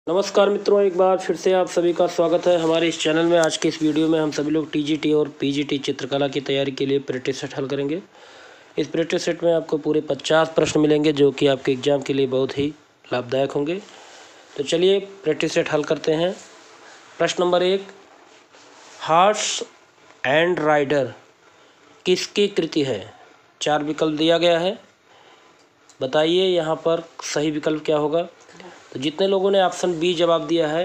नमस्कार मित्रों, एक बार फिर से आप सभी का स्वागत है हमारे इस चैनल में। आज के इस वीडियो में हम सभी लोग टीजीटी और पीजीटी चित्रकला की तैयारी के लिए प्रैक्टिस सेट हल करेंगे। इस प्रैक्टिस सेट में आपको पूरे 50 प्रश्न मिलेंगे जो कि आपके एग्जाम के लिए बहुत ही लाभदायक होंगे। तो चलिए प्रैक्टिस सेट हल करते हैं। प्रश्न नंबर 1, हॉर्स एंड राइडर किसकी कृति है? 4 विकल्प दिया गया है, बताइए यहाँ पर सही विकल्प क्या होगा। तो जितने लोगों ने ऑप्शन बी जवाब दिया है,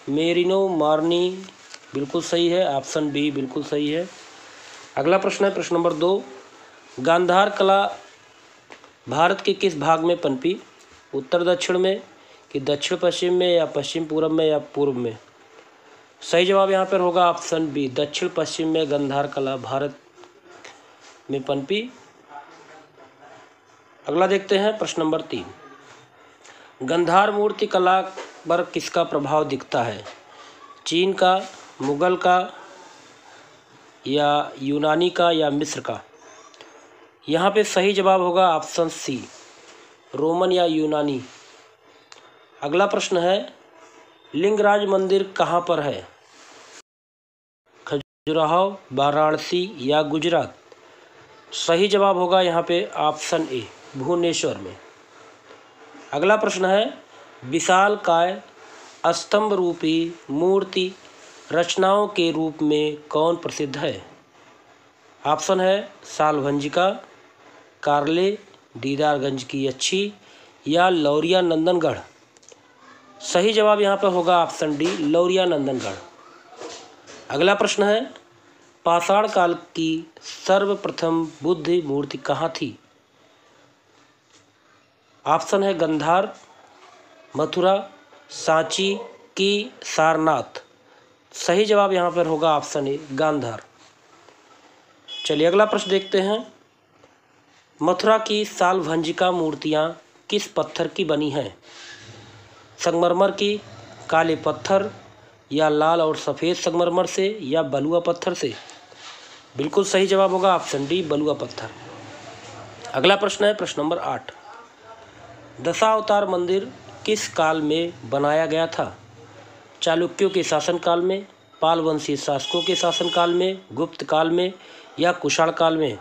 मेरिनो मार्नी, बिल्कुल सही है। ऑप्शन बी बिल्कुल सही है। अगला प्रश्न है प्रश्न नंबर 2, गांधार कला भारत के किस भाग में पनपी? उत्तर दक्षिण में, कि दक्षिण पश्चिम में, या पश्चिम पूर्व में, या पूर्व में? सही जवाब यहाँ पर होगा ऑप्शन बी, दक्षिण पश्चिम में गांधार कला भारत में पनपी। अगला देखते हैं प्रश्न नंबर 3, गांधार मूर्ति कला पर किसका प्रभाव दिखता है? चीन का, मुगल का, या यूनानी का, या मिस्र का? यहाँ पे सही जवाब होगा ऑप्शन सी, रोमन या यूनानी। अगला प्रश्न है, लिंगराज मंदिर कहाँ पर है? खजुराहो, वाराणसी, या गुजरात? सही जवाब होगा यहाँ पे ऑप्शन ए, भुवनेश्वर में। अगला प्रश्न है, विशालकाय स्तंभ रूपी मूर्ति रचनाओं के रूप में कौन प्रसिद्ध है? ऑप्शन है सालभंजिका, कार्ले, दीदारगंज की अच्छी, या लौरिया नंदनगढ़? सही जवाब यहाँ पर होगा ऑप्शन डी, लौरिया नंदनगढ़। अगला प्रश्न है, पाषाण काल की सर्वप्रथम बुद्ध मूर्ति कहाँ थी? ऑप्शन है गांधार, मथुरा, सांची, की सारनाथ? सही जवाब यहाँ पर होगा ऑप्शन ए, गांधार। चलिए अगला प्रश्न देखते हैं, मथुरा की सालभंजिका मूर्तियाँ किस पत्थर की बनी हैं? संगमरमर की, काले पत्थर, या लाल और सफ़ेद संगमरमर से, या बलुआ पत्थर से? बिल्कुल सही जवाब होगा ऑप्शन डी, बलुआ पत्थर। अगला प्रश्न है प्रश्न नंबर 8, दशावतार मंदिर किस काल में बनाया गया था? चालुक्यों के शासनकाल में, पाल वंशीय शासकों के शासनकाल में, गुप्त काल में, या कुषाण काल में?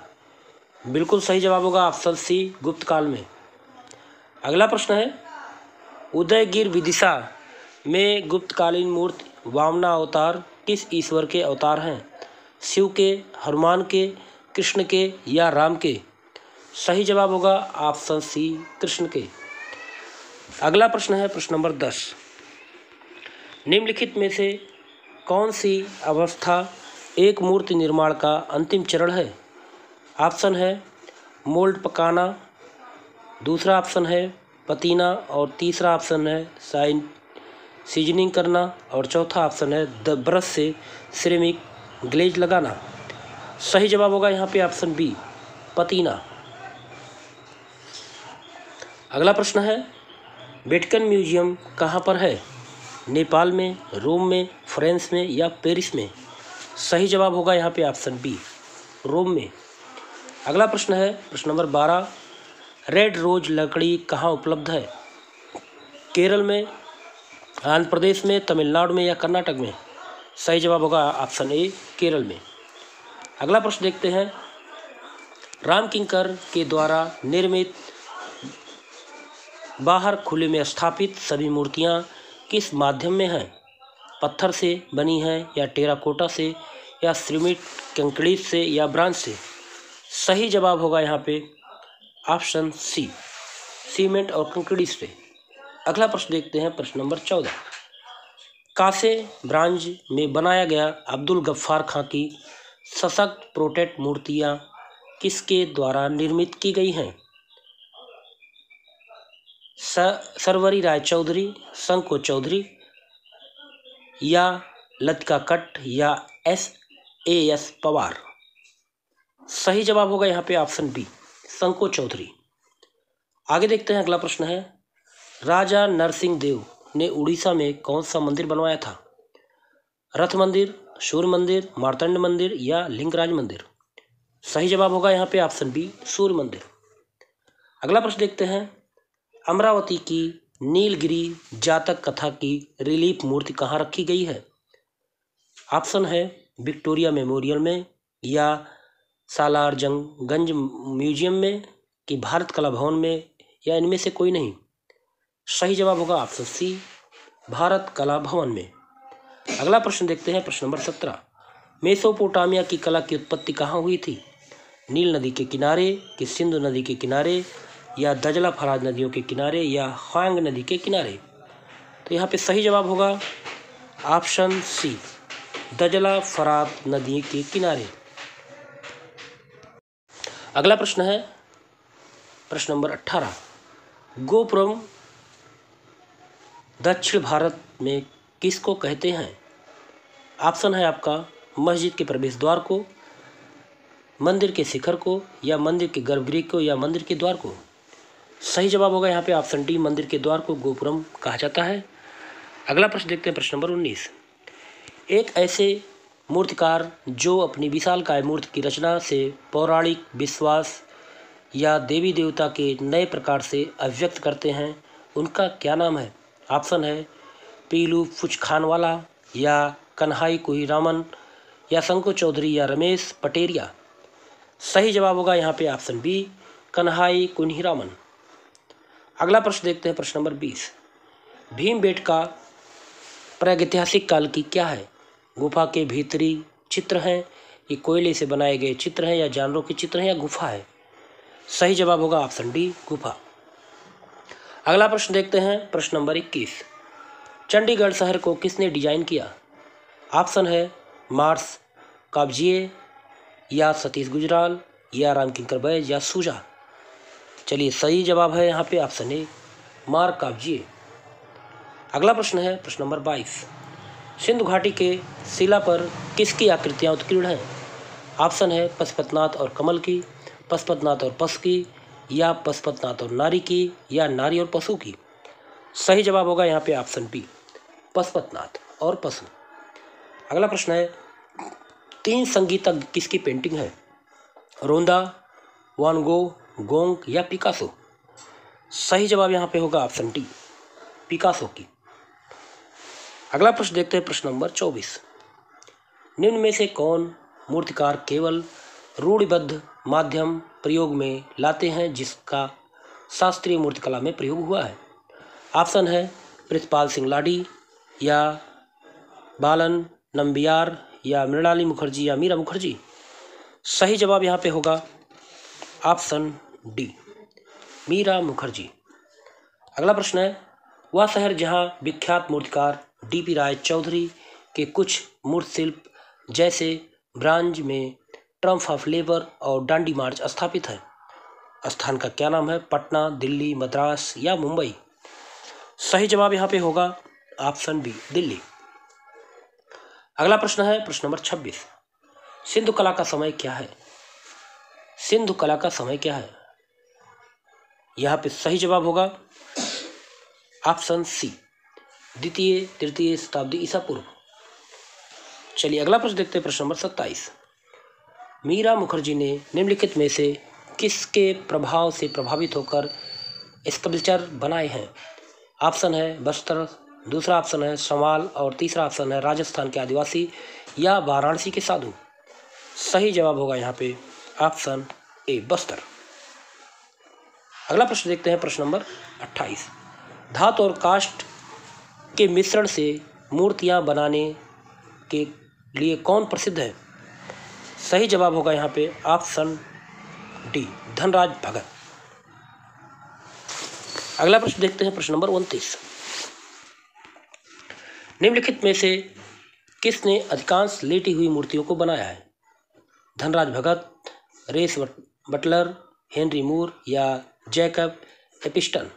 बिल्कुल सही जवाब होगा ऑप्शन सी, गुप्त काल में। अगला प्रश्न है, उदयगिर विदिशा में गुप्तकालीन मूर्ति वामना अवतार किस ईश्वर के अवतार हैं? शिव के, हनुमान के, कृष्ण के, या राम के? सही जवाब होगा ऑप्शन सी, कृष्ण के। अगला प्रश्न है प्रश्न नंबर 10, निम्नलिखित में से कौन सी अवस्था एक मूर्ति निर्माण का अंतिम चरण है? ऑप्शन है मोल्ड पकाना, दूसरा ऑप्शन है पतीना, और तीसरा ऑप्शन है सीजनिंग करना, और चौथा ऑप्शन है ब्रश से सिरेमिक ग्लेज लगाना। सही जवाब होगा यहाँ पे ऑप्शन बी, पतीना। अगला प्रश्न है, वेटिकन म्यूजियम कहाँ पर है? नेपाल में, रोम में, फ्रांस में, या पेरिस में? सही जवाब होगा यहाँ पे ऑप्शन बी, रोम में। अगला प्रश्न है प्रश्न नंबर 12, रेड रोज लकड़ी कहाँ उपलब्ध है? केरल में, आंध्र प्रदेश में, तमिलनाडु में, या कर्नाटक में? सही जवाब होगा ऑप्शन ए, केरल में। अगला प्रश्न देखते हैं, राम किंकर के द्वारा निर्मित बाहर खुले में स्थापित सभी मूर्तियाँ किस माध्यम में हैं? पत्थर से बनी हैं, या टेराकोटा से, या सिरेमिक कंक्रीट से, या ब्रांज से? सही जवाब होगा यहाँ पे ऑप्शन सी, सीमेंट और कंक्रीट से। अगला प्रश्न देखते हैं प्रश्न नंबर 14, कांसे ब्रांज में बनाया गया अब्दुल गफ्फार खां की सशक्त प्रोटेट मूर्तियाँ किसके द्वारा निर्मित की गई हैं? सरवरी राय चौधरी, शंको चौधरी, या लतिका कट, या एस पवार? सही जवाब होगा यहाँ पे ऑप्शन बी, शंको चौधरी। आगे देखते हैं अगला प्रश्न है, राजा नरसिंह देव ने उड़ीसा में कौन सा मंदिर बनवाया था? रथ मंदिर, सूर्य मंदिर, मार्तंड मंदिर, या लिंगराज मंदिर? सही जवाब होगा यहाँ पे ऑप्शन बी, सूर्य मंदिर। अगला प्रश्न देखते हैं, अमरावती की नीलगिरी जातक कथा की रिलीफ मूर्ति कहाँ रखी गई है? ऑप्शन है विक्टोरिया मेमोरियल में, या सालारजंगगंज म्यूजियम में, कि भारत कला भवन में, या इनमें से कोई नहीं। सही जवाब होगा ऑप्शन सी, भारत कला भवन में। अगला प्रश्न देखते हैं, प्रश्न नंबर 17। मेसोपोटामिया की कला की उत्पत्ति कहाँ हुई थी? नील नदी के किनारे, कि सिंधु नदी के किनारे, या दजला फराज नदियों के किनारे, या ह्वांग नदी के किनारे? तो यहाँ पे सही जवाब होगा ऑप्शन सी, दजला फरात नदी के किनारे। अगला प्रश्न है प्रश्न नंबर 18। गोपुरम दक्षिण भारत में किसको कहते हैं? ऑप्शन है आपका मस्जिद के प्रवेश द्वार को, मंदिर के शिखर को, या मंदिर के गर्भगृह को, या मंदिर के द्वार को? सही जवाब होगा यहाँ पे ऑप्शन डी, मंदिर के द्वार को गोपुरम कहा जाता है। अगला प्रश्न देखते हैं, प्रश्न नंबर 19। एक ऐसे मूर्तिकार जो अपनी विशालकाय मूर्ति की रचना से पौराणिक विश्वास या देवी देवता के नए प्रकार से अभिव्यक्त करते हैं, उनका क्या नाम है? ऑप्शन है पीलू फुचखानवाला, या कन्हाई कुहीरामन, या शंकु चौधरी, या रमेश पटेरिया? सही जवाब होगा यहाँ पे ऑप्शन बी, कन्हाई कुहीरामन। अगला प्रश्न देखते हैं, प्रश्न नंबर 20। भीमबेटका प्रागैतिहासिक काल की क्या है? गुफा के भीतरी चित्र हैं, ये कोयले से बनाए गए चित्र हैं, या जानवरों के चित्र हैं, या गुफा है? सही जवाब होगा ऑप्शन डी, गुफा। अगला प्रश्न देखते हैं, प्रश्न नंबर 21। चंडीगढ़ शहर को किसने डिजाइन किया? ऑप्शन है मार्स काब्जिए, या सतीश गुजराल, या रामकिंकर बैज, या सूजा? चलिए सही जवाब है यहाँ पे ऑप्शन ए, मार काब्जिए। अगला प्रश्न है प्रश्न नंबर 22। सिंधु घाटी के शिला पर किसकी आकृतियाँ उत्कीर्ण हैं? ऑप्शन है पशुपतिनाथ और कमल की, पशुपतिनाथ और पशु की, या पशुपतिनाथ और नारी की, या नारी और पशु की? सही जवाब होगा यहाँ पे ऑप्शन बी, पशुपतिनाथ और पशु। अगला प्रश्न है, 3 संगीतज्ञ किसकी पेंटिंग है? रोंदा, वान गो, गोंग, या पिकासो? सही जवाब यहाँ पे होगा ऑप्शन डी, पिकासो की। अगला प्रश्न देखते हैं, प्रश्न नंबर 24। निम्न में से कौन मूर्तिकार केवल रूढ़िबद्ध माध्यम प्रयोग में लाते हैं जिसका शास्त्रीय मूर्तिकला में प्रयोग हुआ है? ऑप्शन है प्रितपाल सिंह लाडी, या बालन नंबियार, या मृणाली मुखर्जी, या मीरा मुखर्जी? सही जवाब यहाँ पे होगा ऑप्शन डी, मीरा मुखर्जी। अगला प्रश्न है, वह शहर जहाँ विख्यात मूर्तिकार डीपी राय चौधरी के कुछ मूर्ति शिल्प जैसे ब्रांज में ट्रम्फ ऑफ लेबर और डांडी मार्च स्थापित है, स्थान का क्या नाम है? पटना, दिल्ली, मद्रास, या मुंबई? सही जवाब यहाँ पे होगा ऑप्शन बी, दिल्ली। अगला प्रश्न है प्रश्न नंबर 26। सिंधु कला का समय क्या है? सिंधु कला का समय क्या है? यहाँ पे सही जवाब होगा ऑप्शन सी, द्वितीय तृतीय शताब्दी ईसा पूर्व। चलिए अगला प्रश्न देखते हैं, प्रश्न नंबर 27। मीरा मुखर्जी ने निम्नलिखित में से किसके प्रभाव से प्रभावित होकर स्कल्पचर बनाए हैं? ऑप्शन है बस्तर, दूसरा ऑप्शन है संवाल, और तीसरा ऑप्शन है राजस्थान के आदिवासी, या वाराणसी के साधु? सही जवाब होगा यहाँ पे ऑप्शन ए, बस्तर। अगला प्रश्न देखते हैं, प्रश्न नंबर 28। धातु और काष्ठ के मिश्रण से मूर्तियां बनाने के लिए कौन प्रसिद्ध है? सही जवाब होगा यहाँ पे ऑप्शन डी, धनराज भगत। अगला प्रश्न देखते हैं, प्रश्न नंबर 29। निम्नलिखित में से किसने अधिकांश लेटी हुई मूर्तियों को बनाया है? धनराज भगत, रेस बटलर, हेनरी मूर, या जैकब एपिस्टन?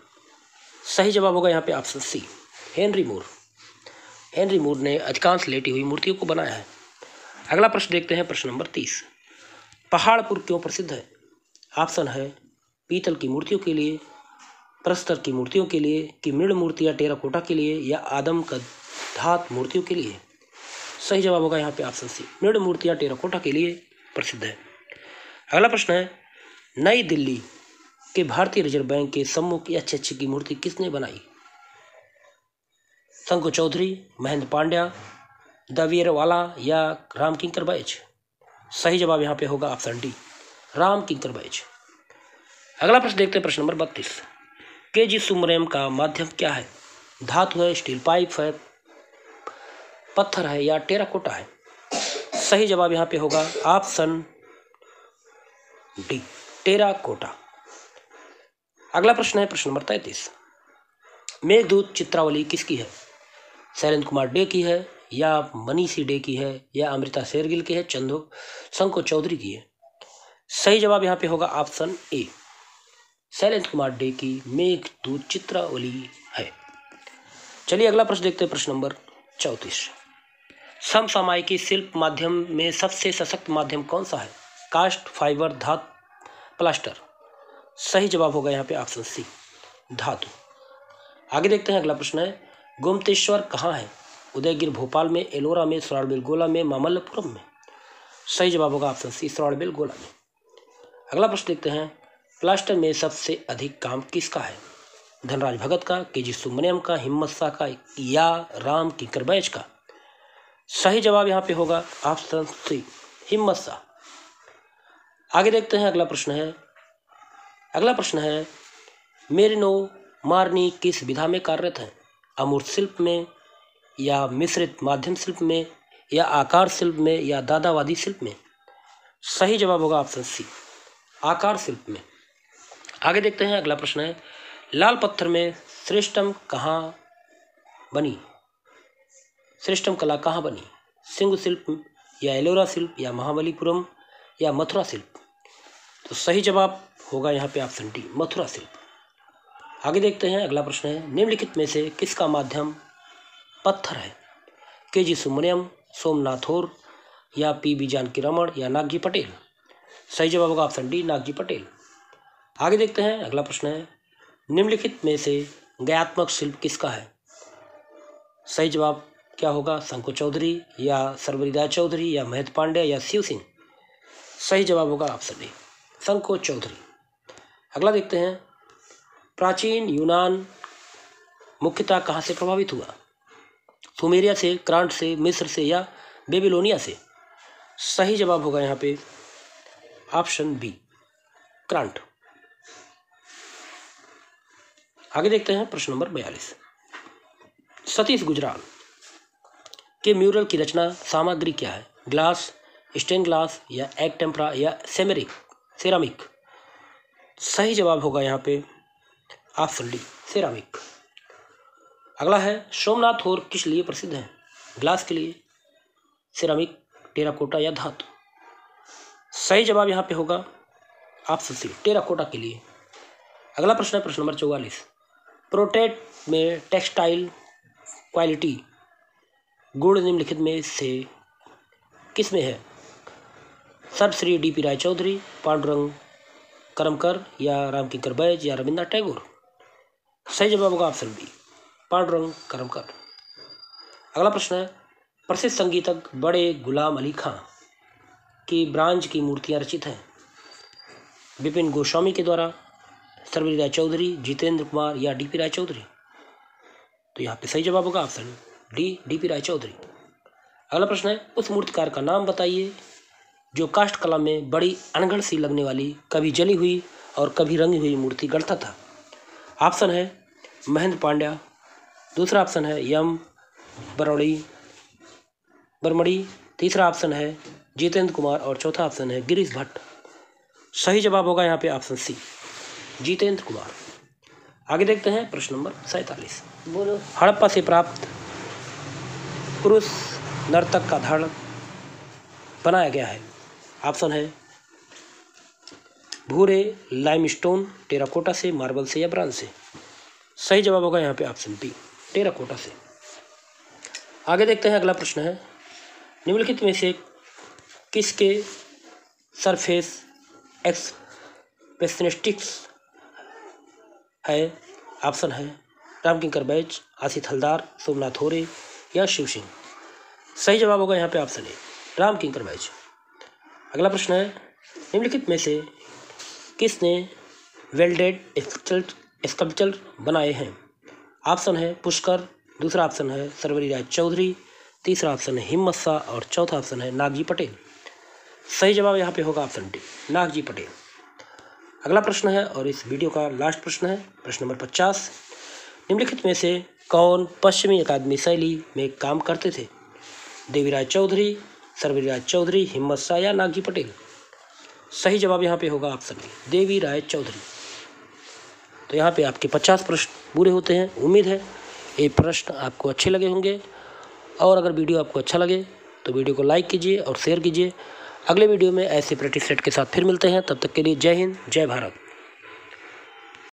सही जवाब होगा यहाँ पे ऑप्शन सी, हेनरी मूर। हेनरी मूर ने अधिकांश लेटी हुई मूर्तियों को बनाया है। अगला प्रश्न देखते हैं, प्रश्न नंबर 30। पहाड़पुर क्यों प्रसिद्ध है? ऑप्शन है पीतल की मूर्तियों के लिए, प्रस्तर की मूर्तियों के लिए, कि मृण मूर्तियाँ टेराकोटा के लिए, या आदम का धात मूर्तियों के लिए? सही जवाब होगा यहाँ पे ऑप्शन सी, मृण मूर्तियाँ टेराकोटा के लिए प्रसिद्ध है। अगला प्रश्न है, नई दिल्ली के भारतीय रिजर्व बैंक के सम्मुख एच की मूर्ति किसने बनाई? शंकु चौधरी, महेंद्र पांड्या, द वीरवाला या राम किंकर बैज। सही जवाब यहाँ पे होगा ऑप्शन डी, राम किंकर बैज। अगला प्रश्न देखते हैं, प्रश्न नंबर 32। केजी सुब्रमण्यम का माध्यम क्या है? धातु है, स्टील पाइप है, पत्थर है या टेराकोटा है? सही जवाब यहाँ पे होगा ऑप्शन डी, टेराकोटा। अगला प्रश्न है प्रश्न नंबर 33। मेघदूत चित्रावली किसकी है? शैलेंद्र कुमार डे की है या मनीषी डे की है या अमृता शेरगिल की है, शंकु चौधरी की है? सही जवाब यहाँ पे होगा option A, Shailendra Kumar day की मेघदूत चित्रावली है। चलिए अगला प्रश्न देखते हैं, प्रश्न नंबर 34। समसामयिकी शिल्प माध्यम में सबसे सशक्त माध्यम कौन सा है? कास्ट, फाइबर, धातु, प्लास्टर? सही जवाब होगा यहाँ पे ऑप्शन सी, धातु। आगे देखते हैं, अगला प्रश्न है, गोमतेश्वर कहाँ है? उदयगिर भोपाल में, एलोरा में, श्रावणबेलगोला में, मामल्लपुरम में? सही जवाब होगा ऑप्शन सी, श्रावणबेलगोला में। अगला प्रश्न देखते हैं, प्लास्टर में सबसे अधिक काम किसका है? धनराज भगत का, केजी सुब्रमण्यम का, हिम्मत शाह का या राम किंकर बैज का? सही जवाब यहाँ पे होगा ऑप्शन सी, हिम्मत शाह। आगे देखते हैं, अगला प्रश्न है, मेरिनो मार्नी किस विधा में कार्यरत है? अमूर्त शिल्प में या मिश्रित माध्यम शिल्प में या आकार शिल्प में या दादावादी शिल्प में? सही जवाब होगा ऑप्शन सी, आकार शिल्प में। आगे देखते हैं, अगला प्रश्न है, लाल पत्थर में श्रेष्ठम कला कहाँ बनी? सिंधु शिल्प या एलोरा शिल्प या महाबलीपुरम या मथुरा शिल्प? तो सही जवाब होगा यहाँ पे ऑप्शन डी, मथुरा शिल्प। आगे देखते हैं, अगला प्रश्न है, निम्नलिखित में से किसका माध्यम पत्थर है? केजी सुब्रमण्यम, सोमनाथ और या पी जानकी रमण या नागजी पटेल? सही जवाब होगा ऑप्शन डी, नागजी पटेल। आगे देखते हैं, अगला प्रश्न है, निम्नलिखित में से गयात्मक शिल्प किसका है? सही जवाब क्या होगा? शंकु चौधरी या सर्वरीदास चौधरी या महेंद्र पांड्या या शिव सिंह? सही जवाब होगा ऑप्शन ए, शंकु चौधरी। अगला देखते हैं, प्राचीन यूनान मुख्यतः कहाँ से प्रभावित हुआ? सुमेरिया से, क्रांट से, मिस्र से या बेबीलोनिया से? सही जवाब होगा यहाँ पे ऑप्शन बी, क्रांट। आगे देखते हैं, प्रश्न नंबर 42। सतीश गुजराल के म्यूरल की रचना सामग्री क्या है? ग्लास, स्टेन ग्लास या एग टेम्परा या सेरामिक? सही जवाब होगा यहाँ पे ऑप्शन डी, सेरामिक। अगला है, सोमनाथ और किस लिए प्रसिद्ध है? ग्लास के लिए, सेरामिक, टेराकोटा या धातु? सही जवाब यहाँ पे होगा ऑप्शन सी, टेराकोटा के लिए। अगला प्रश्न है प्रश्न नंबर 44। प्रोटेट में टेक्सटाइल क्वालिटी गुण निम्नलिखित में से किस में है? सर्वश्री डी.पी. राय चौधरी, पांडुरंग करमकर या राम किंकर बैज या रविन्द्रनाथ टैगोर? सही जवाब होगा ऑप्शन बी, पांडुरंग करमकर। अगला प्रश्न है, प्रसिद्ध संगीतज्ञ बड़े गुलाम अली खां की ब्रांज की मूर्तियां रचित हैं? विपिन गोस्वामी के द्वारा, सर्वरी राय चौधरी, जितेंद्र कुमार या डी.पी. राय चौधरी? तो यहाँ पे सही जवाब होगा ऑप्शन डी, डी.पी. राय चौधरी। अगला प्रश्न है, उस मूर्तिकार का नाम बताइए जो काष्ठ कला में बड़ी अनगढ़ सी लगने वाली कभी जली हुई और कभी रंगी हुई मूर्ति गढ़ता था। ऑप्शन है महेंद्र पांड्या, दूसरा ऑप्शन है यम बरमड़ी, तीसरा ऑप्शन है जितेंद्र कुमार और चौथा ऑप्शन है गिरीश भट्ट। सही जवाब होगा यहाँ पे ऑप्शन सी, जितेंद्र कुमार। आगे देखते हैं प्रश्न नंबर 47। बोलो, हड़प्पा से प्राप्त पुरुष नर्तक का धड़ बनाया गया है? ऑप्शन है भूरे, लाइमस्टोन, टेराकोटा से, मार्बल से या ब्रांज से? सही जवाब होगा यहाँ पे ऑप्शन बी, टेराकोटा से। आगे देखते हैं, अगला प्रश्न है, निम्नलिखित में से किसके सरफेस एक्सप्रेशनिस्टिक्स है? ऑप्शन है राम किंकर बैज, आसिफ हलदार, सोमनाथ होरे या शिव सिंह? सही जवाब होगा यहाँ पे ऑप्शन ए, राम किंकर बैज। अगला प्रश्न है, निम्नलिखित में से किसने वेल्डेड स्कल्पचर बनाए हैं? ऑप्शन है पुष्कर, दूसरा ऑप्शन है सर्वरी राय चौधरी, तीसरा ऑप्शन है हिम्मत शाह और चौथा ऑप्शन है नागजी पटेल। सही जवाब यहाँ पे होगा ऑप्शन डी, नागजी पटेल। अगला प्रश्न है और इस वीडियो का लास्ट प्रश्न है, प्रश्न नंबर 50। निम्नलिखित में से कौन पश्चिमी अकादमी शैली में काम करते थे? देवी राय चौधरी, सर्वरी राय चौधरी, हिम्मत शाह या नागजी पटेल? सही जवाब यहाँ पे होगा ऑप्शन डी, देवी राय चौधरी। तो यहाँ पे आपके 50 प्रश्न पूरे होते हैं। उम्मीद है ये प्रश्न आपको अच्छे लगे होंगे, और अगर वीडियो आपको अच्छा लगे तो वीडियो को लाइक कीजिए और शेयर कीजिए। अगले वीडियो में ऐसे प्रैक्टिस सेट के साथ फिर मिलते हैं, तब तक के लिए जय हिंद, जय भारत।